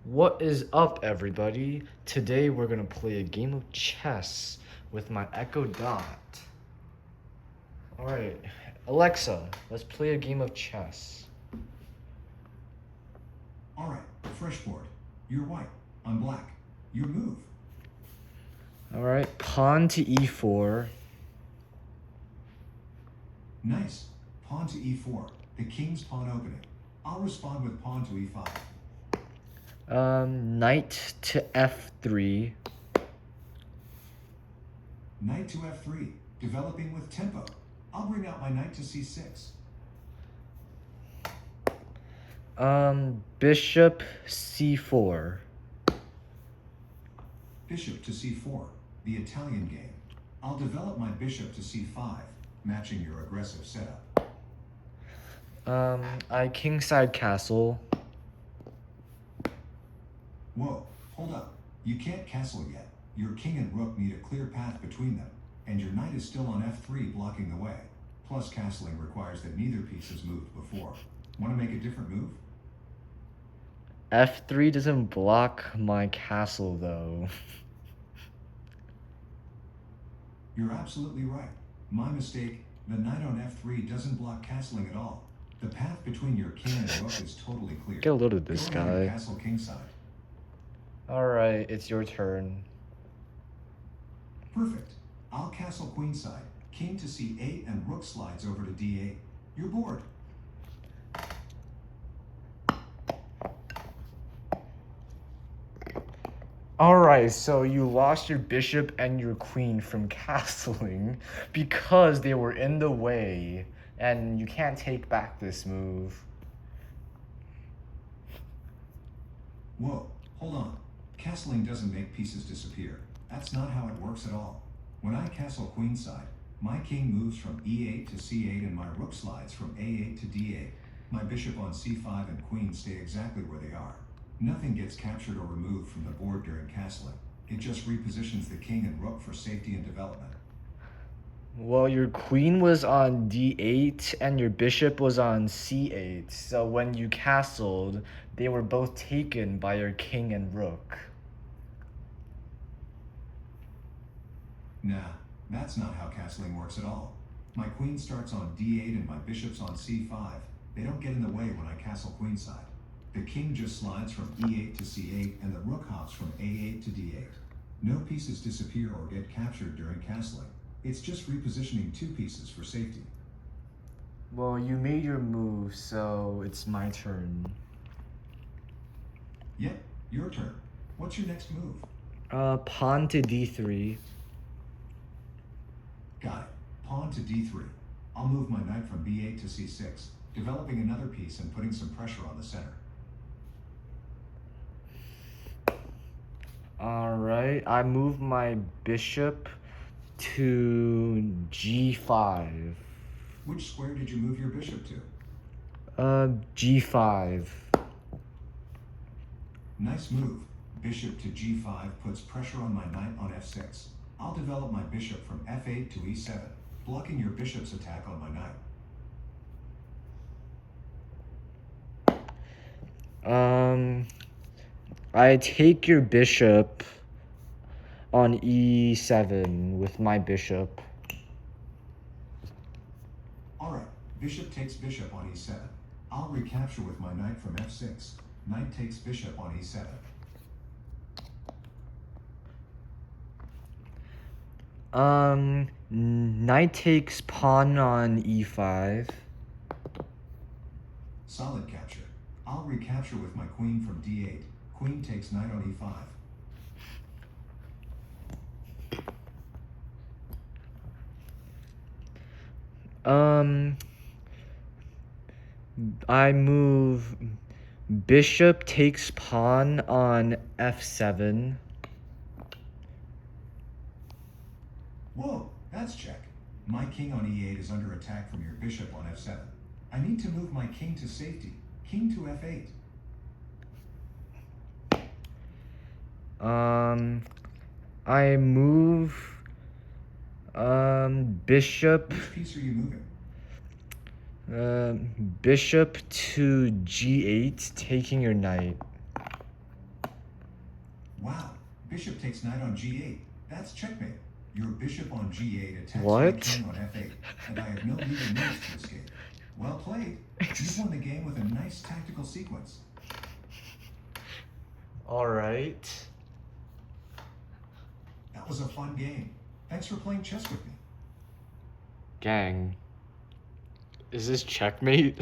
What is up, everybody? Today we're gonna play a game of chess with my Echo Dot. Alright, Alexa, let's play a game of chess. Alright, fresh board. You're white. I'm black. Your move. Alright, pawn to e4. Nice. Pawn to e4. The king's pawn opening. I'll respond with pawn to e5. Knight to f3. Knight to f3. Developing with tempo. I'll bring out my knight to c6. Bishop c4. Bishop to c4. The Italian game. I'll develop my bishop to c5, matching your aggressive setup. I kingside castle. Whoa, hold up. You can't castle yet. Your king and rook need a clear path between them, and your knight is still on f3 blocking the way. Plus, castling requires that neither piece has moved before. Want to make a different move? f3 doesn't block my castle, though. You're absolutely right. My mistake, the knight on f3 doesn't block castling at all. The path between your king and rook is totally clear. Get a load of this Go ahead and guy. castle kingside. Alright, it's your turn. Perfect. I'll castle queenside, king to c8, and rook slides over to d8. You're bored. Alright, so you lost your bishop and your queen from castling because they were in the way, and you can't take back this move. Whoa, hold on. Castling doesn't make pieces disappear. That's not how it works at all. When I castle queenside, my king moves from e8 to c8 and my rook slides from a8 to d8. My bishop on c5 and queen stay exactly where they are. Nothing gets captured or removed from the board during castling. It just repositions the king and rook for safety and development. Well, your queen was on d8 and your bishop was on c8, so when you castled, they were both taken by your king and rook. Nah, that's not how castling works at all. My queen starts on d8 and my bishop's on c5. They don't get in the way when I castle queenside. The king just slides from e8 to c8 and the rook hops from a8 to d8. No pieces disappear or get captured during castling. It's just repositioning two pieces for safety. Well, you made your move, so it's my turn. Yep, your turn. What's your next move? Pawn to d3. Got it. Pawn to d3. I'll move my knight from b8 to c6, developing another piece and putting some pressure on the center. Alright, I move my bishop to g5. Which square did you move your bishop to? G5. Nice move. Bishop to g5 puts pressure on my knight on f6. I'll develop my bishop from f8 to e7, blocking your bishop's attack on my knight. I take your bishop on e7 with my bishop. Alright, bishop takes bishop on e7. I'll recapture with my knight from f6. Knight takes bishop on e7. Knight takes pawn on e5. Solid capture. I'll recapture with my queen from d8. Queen takes knight on e5. I move bishop takes pawn on f7. Whoa, that's check. My king on e8 is under attack from your bishop on f7. I need to move my king to safety. King to f8. I move bishop. Which piece are you moving? Bishop to g8, taking your knight. Wow, bishop takes knight on g8. That's checkmate. Your bishop on g8 attacks my What? king on f8, and I have no legal moves to escape. Well played. You've won the game with a nice tactical sequence. All right. That was a fun game. Thanks for playing chess with me. Gang. Is this checkmate?